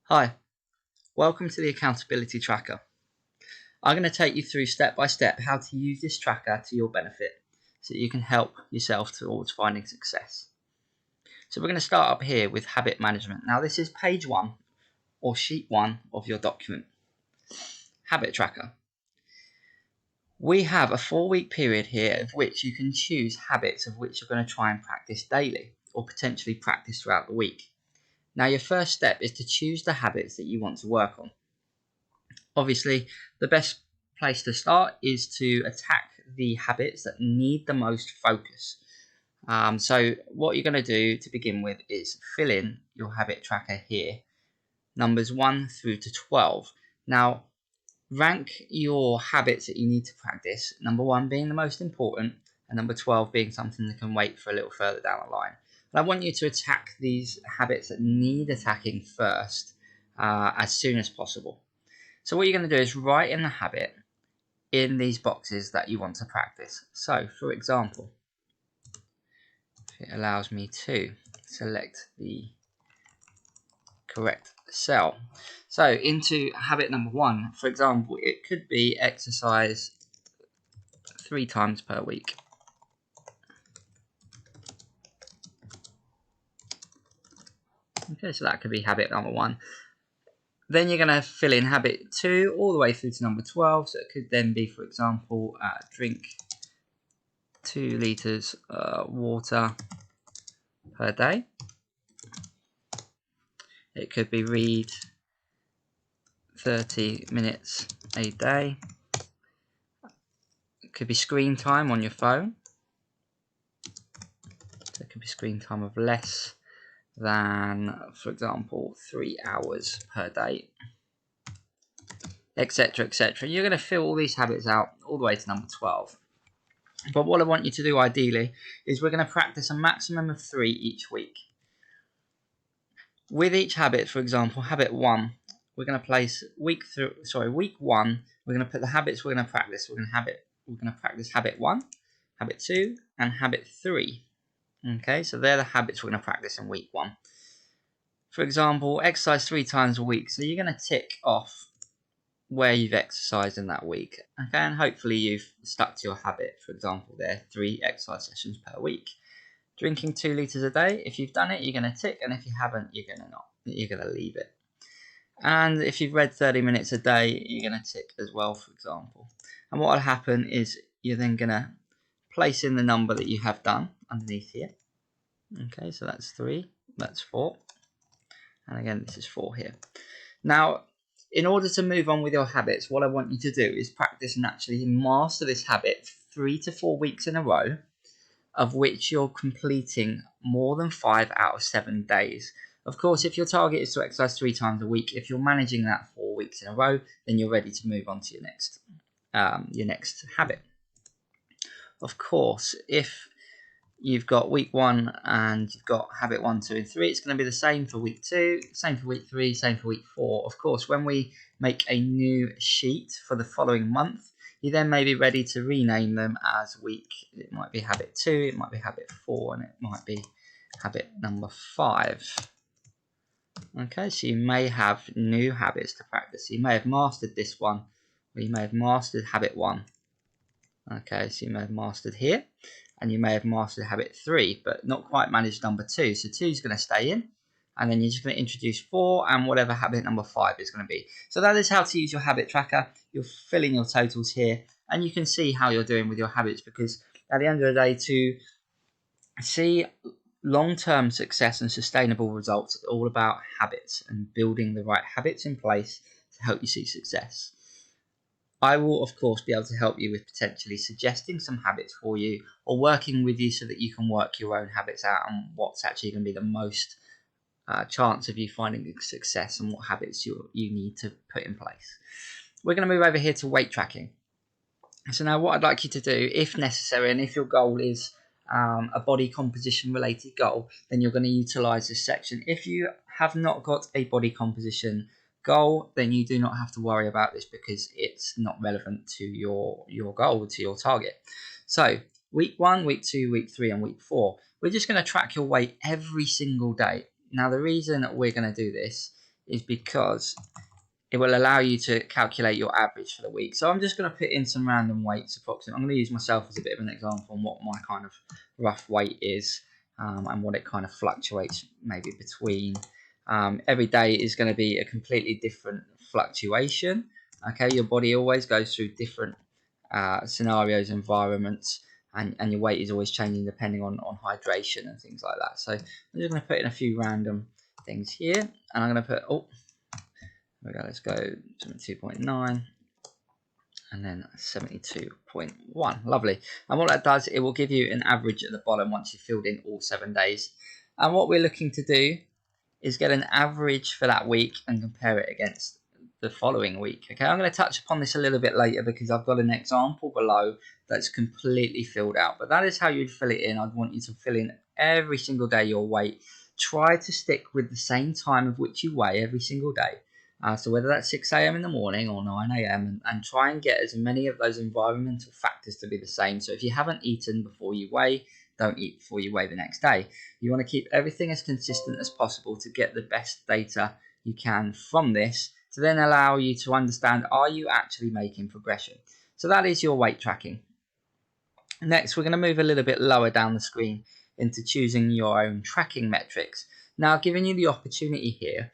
Hi, welcome to the Accountability Tracker. I'm going to take you through step by step how to use this tracker to your benefit so that you can help yourself towards finding success. So we're going to start up here with habit management. Now this is page 1 or sheet 1 of your document. Habit tracker. We have a 4-week period here of which you can choose habits of which you're going to try and practice daily or potentially practice throughout the week. Now your first step is to choose the habits that you want to work on. Obviously, the best place to start is to attack the habits that need the most focus. So what you're going to do to begin with is fill in your habit tracker here, numbers 1 through to 12. Now, rank your habits that you need to practice, number 1 being the most important, and number 12 being something that can wait for a little further down the line. And I want you to attack these habits that need attacking first as soon as possible. So what you're going to do is write in the habit in these boxes that you want to practice. So, for example, it allows me to select the correct cell. So, into habit number 1, for example, it could be exercise 3 times per week. Okay, so that could be habit number 1. Then you're going to fill in habit 2 all the way through to number 12. So it could then be, for example, drink 2 litres water per day. It could be read 30 minutes a day. It could be screen time on your phone. So it could be screen time of less than, for example, 3 hours per day, etc, etc. You're going to fill all these habits out all the way to number 12. But what I want you to do ideally is we're going to practice a maximum of 3 each week. With each habit, for example, habit 1, we're going to place week 1, we're going to put the habits we're going to practice. We're going to practice habit 1, habit 2, and habit 3. Okay, so they're the habits we're going to practice in week 1. For example, exercise 3 times a week. So you're going to tick off where you've exercised in that week. Okay, and hopefully you've stuck to your habit. For example, there 3 exercise sessions per week. Drinking 2 litres a day. If you've done it, you're going to tick, and if you haven't, you're going to not. You're going to leave it. And if you've read 30 minutes a day, you're going to tick as well, for example. And what will happen is you're then going to place in the number that you have done underneath here. Okay, so that's 3, that's 4. And again, this is 4 here. Now, in order to move on with your habits, what I want you to do is practice and actually master this habit 3 to 4 weeks in a row, of which you're completing more than 5 out of 7 days. Of course, if your target is to exercise 3 times a week, if you're managing that 4 weeks in a row, then you're ready to move on to your next habit. Of course, if you've got week 1 and you've got habit 1, 2, and 3, it's going to be the same for week 2, same for week 3, same for week 4. Of course, when we make a new sheet for the following month, you then may be ready to rename them as week. It might be habit 2, it might be habit 4, and it might be habit number 5. Okay, so you may have new habits to practice. You may have mastered this one, or you may have mastered habit 1. Okay, so you may have mastered here, and you may have mastered habit 3, but not quite managed number 2. So 2 is going to stay in, and then you're just going to introduce 4 and whatever habit number 5 is going to be. So that is how to use your habit tracker. You're filling your totals here, and you can see how you're doing with your habits, because at the end of the day, to see long-term success and sustainable results, it's all about habits and building the right habits in place to help you see success. I will, of course, be able to help you with potentially suggesting some habits for you or working with you so that you can work your own habits out and what's actually going to be the most chance of you finding success and what habits you need to put in place. We're going to move over here to weight tracking. So now what I'd like you to do, if necessary, and if your goal is a body composition related goal, then you're going to utilize this section. If you have not got a body composition goal, then you do not have to worry about this because it's not relevant to your goal, to your target. So week 1, week 2, week 3, and week 4, we're just going to track your weight every single day. Now the reason we're going to do this is because it will allow you to calculate your average for the week. So I'm just going to put in some random weights approximately. I'm going to use myself as a bit of an example on what my kind of rough weight is and what it kind of fluctuates maybe between. Every day is going to be a completely different fluctuation. Okay, your body always goes through different scenarios, environments, and your weight is always changing depending on hydration and things like that. So I'm just going to put in a few random things here, and I'm going to put, there we go, let's go 72.9 and then 72.1. Lovely. And what that does, it will give you an average at the bottom once you've filled in all 7 days. And what we're looking to do is get an average for that week and compare it against the following week. Okay, I'm going to touch upon this a little bit later because I've got an example below that's completely filled out. But that is how you'd fill it in. I'd want you to fill in every single day your weight. Try to stick with the same time of which you weigh every single day. So whether that's 6 a.m. in the morning or 9 a.m. and try and get as many of those environmental factors to be the same. So if you haven't eaten before you weigh, don't eat before you weigh the next day. You want to keep everything as consistent as possible to get the best data you can from this to then allow you to understand, are you actually making progression? So that is your weight tracking. Next, we're going to move a little bit lower down the screen into choosing your own tracking metrics. Now, giving you the opportunity here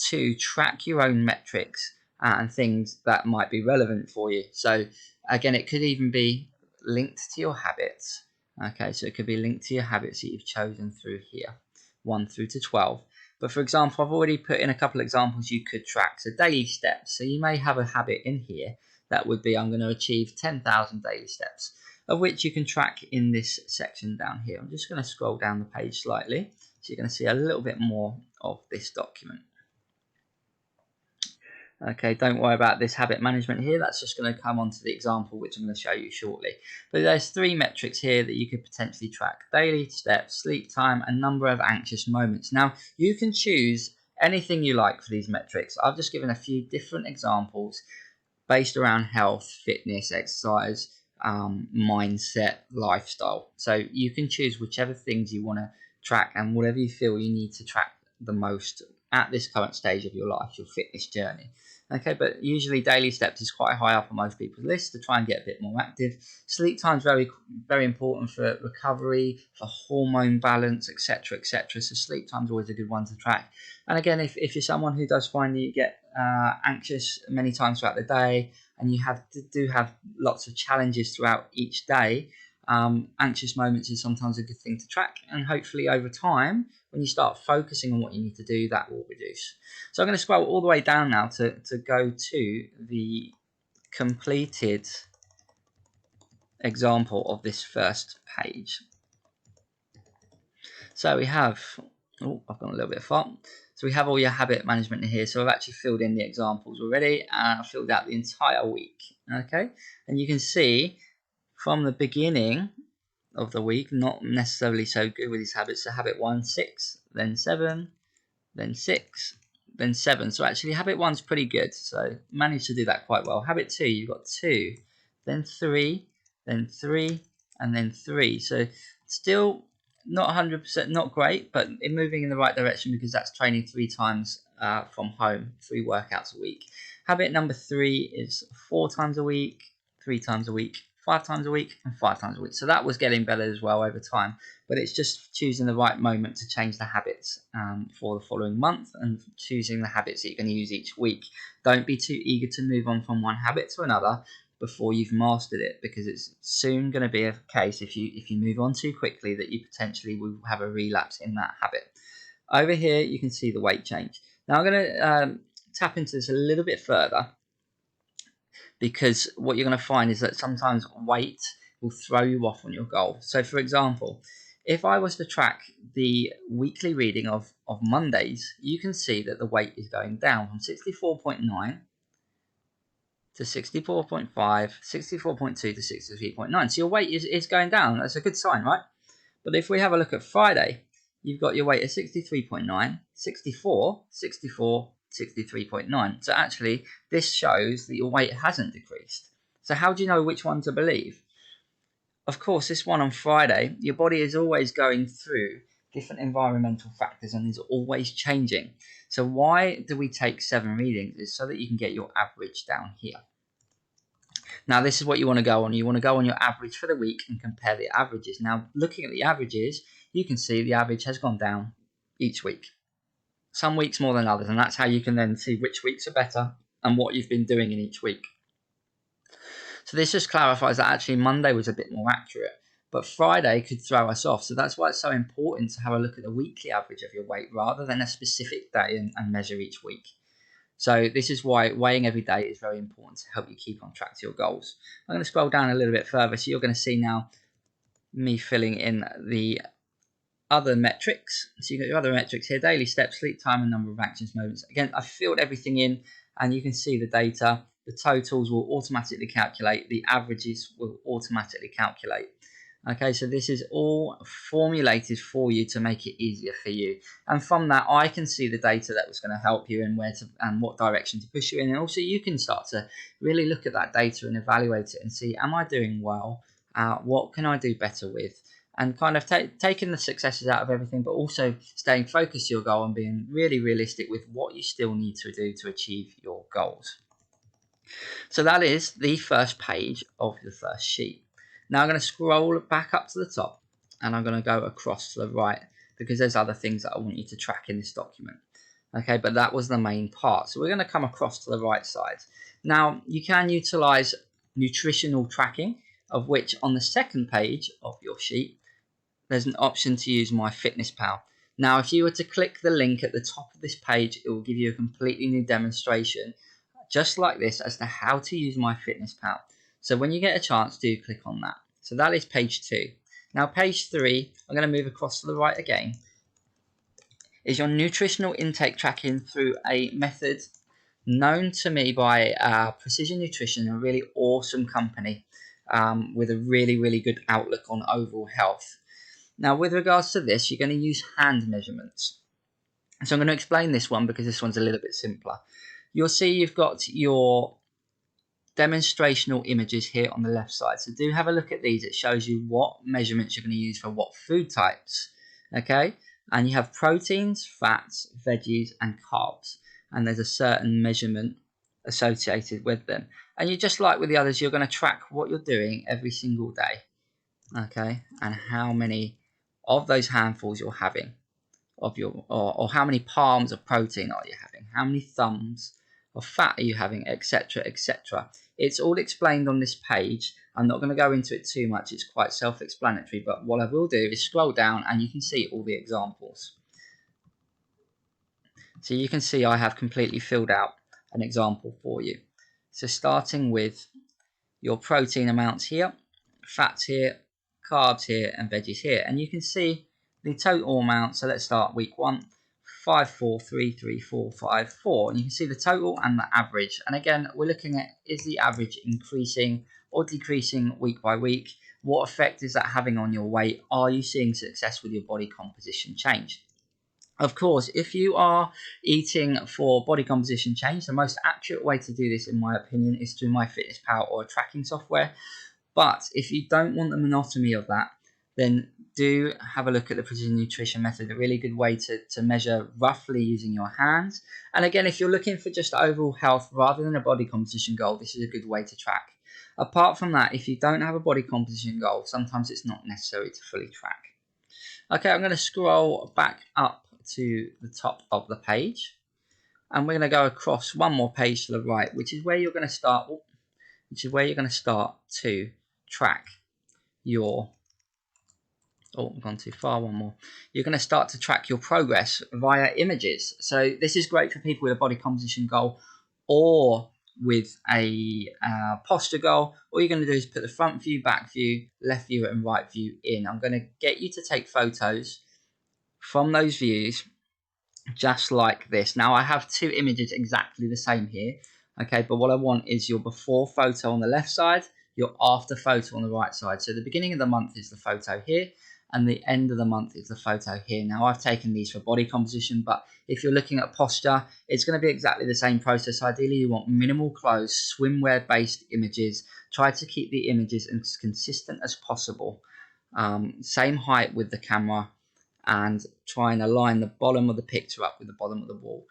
to track your own metrics and things that might be relevant for you. So again, it could even be linked to your habits. Okay, so it could be linked to your habits that you've chosen through here, 1 through to 12. But for example, I've already put in a couple of examples you could track. So daily steps. So you may have a habit in here that would be, I'm going to achieve 10,000 daily steps, of which you can track in this section down here. I'm just going to scroll down the page slightly so you're going to see a little bit more of this document. Okay, don't worry about this habit management here. That's just going to come onto the example, which I'm going to show you shortly. But there's 3 metrics here that you could potentially track: daily steps, sleep time, and number of anxious moments. Now, you can choose anything you like for these metrics. I've just given a few different examples based around health, fitness, exercise, mindset, lifestyle. So you can choose whichever things you want to track and whatever you feel you need to track the most at this current stage of your life, your fitness journey. Okay, but usually daily steps is quite high up on most people's lists to try and get a bit more active. Sleep time is very, very important for recovery, for hormone balance, etc., etc. So sleep time is always a good one to track. And again, if you're someone who does find that you get anxious many times throughout the day, and you do have lots of challenges throughout each day, anxious moments is sometimes a good thing to track, and hopefully over time, when you start focusing on what you need to do, that will reduce. So I'm going to scroll all the way down now to go to the completed example of this first page. So we have, I've gone a little bit far. So we have all your habit management in here. So I've actually filled in the examples already, and I've filled out the entire week. Okay, and you can see from the beginning of the week, not necessarily so good with these habits. So habit 1, 6, then 7, then 6, then 7. So actually habit 1's pretty good. So managed to do that quite well. Habit 2, you've got 2, then 3, then 3, and then 3. So still not 100%, not great, but moving in the right direction because that's training 3 times from home, 3 workouts a week. Habit number 3 is 4 times a week, 3 times a week, 5 times a week, and 5 times a week. So that was getting better as well over time, but it's just choosing the right moment to change the habits for the following month and choosing the habits that you're going to use each week. Don't be too eager to move on from one habit to another before you've mastered it, because it's soon going to be a case if you move on too quickly that you potentially will have a relapse in that habit. Over here you can see the weight change. Now I'm going to tap into this a little bit further, because what you're going to find is that sometimes weight will throw you off on your goal. So for example, if I was to track the weekly reading of Mondays, you can see that the weight is going down from 64.9 to 64.5, 64.2 to 63.9. So your weight is going down. That's a good sign, right? But if we have a look at Friday, you've got your weight at 63.9, 64, 64, 63.9. So actually, this shows that your weight hasn't decreased. So how do you know which one to believe? Of course, this one on Friday, your body is always going through different environmental factors and is always changing. So why do we take 7 readings? Is so that you can get your average down here. Now this is what you want to go on. You want to go on your average for the week and compare the averages. Now looking at the averages, you can see the average has gone down each week. Some weeks more than others, and that's how you can then see which weeks are better and what you've been doing in each week. So this just clarifies that actually Monday was a bit more accurate, but Friday could throw us off. So that's why it's so important to have a look at the weekly average of your weight rather than a specific day and measure each week. So this is why weighing every day is very important to help you keep on track to your goals. I'm going to scroll down a little bit further. So you're going to see now me filling in the other metrics. So you've got your other metrics here: daily steps, sleep time, and number of actions, movements. Again, I've filled everything in and you can see the data. The totals will automatically calculate. The averages will automatically calculate. Okay, so this is all formulated for you to make it easier for you. And from that, I can see the data that was going to help you and where to and what direction to push you in. And also you can start to really look at that data and evaluate it and see, am I doing well? What can I do better with? And kind of taking the successes out of everything, but also staying focused to your goal and being really realistic with what you still need to do to achieve your goals. So that is the first page of the first sheet. Now I'm going to scroll back up to the top and I'm going to go across to the right because there's other things that I want you to track in this document. Okay, but that was the main part. So we're going to come across to the right side. Now you can utilize nutritional tracking, of which on the second page of your sheet, there's an option to use MyFitnessPal. Now, if you were to click the link at the top of this page, it will give you a completely new demonstration, just like this, as to how to use MyFitnessPal. So when you get a chance, do click on that. So that is page 2. Now, page 3, I'm going to move across to the right again, is your nutritional intake tracking through a method known to me by Precision Nutrition, a really awesome company with a really, really good outlook on overall health. Now, with regards to this, you're going to use hand measurements. So I'm going to explain this one because this one's a little bit simpler. You'll see you've got your demonstrational images here on the left side. So do have a look at these. It shows you what measurements you're going to use for what food types. Okay? And you have proteins, fats, veggies, and carbs. And there's a certain measurement associated with them. And you just like with the others, you're going to track what you're doing every single day. Okay? And how many of those handfuls you're having of your, or how many palms of protein are you having, how many thumbs of fat are you having, etc., etc. It's all explained on this page. I'm not going to go into it too much, it's quite self-explanatory, but what I will do is scroll down and you can see all the examples. So you can see I have completely filled out an example for you. So starting with your protein amounts here, fats here, carbs here, and veggies here, and you can see the total amount. So let's start week 1, 5, 4, 3, 3, 4, 5, 4, and you can see the total and the average. And again, we're looking at, is the average increasing or decreasing week by week? What effect is that having on your weight? Are you seeing success with your body composition change? Of course, if you are eating for body composition change, the most accurate way to do this, in my opinion, is through MyFitnessPal or a tracking software. But if you don't want the monotony of that, then do have a look at the Precision Nutrition method, a really good way to measure roughly using your hands. And again, if you're looking for just overall health rather than a body composition goal, this is a good way to track. Apart from that, if you don't have a body composition goal, sometimes it's not necessary to fully track. Okay, I'm going to scroll back up to the top of the page. And we're going to go across one more page to the right, which is where you're going to start, to track your, I've gone too far, one more. You're going to start to track your progress via images. So this is great for people with a body composition goal or with a posture goal. All you're going to do is put the front view, back view, left view, and right view in. I'm going to get you to take photos from those views just like this. Now I have 2 images exactly the same here. Okay, but what I want is your before photo on the left side, your after photo on the right side. So the beginning of the month is the photo here, and the end of the month is the photo here. Now I've taken these for body composition, but if you're looking at posture, it's going to be exactly the same process. Ideally, you want minimal clothes, swimwear based images. Try to keep the images as consistent as possible. Same height with the camera. and try and align the bottom of the picture up with the bottom of the wall.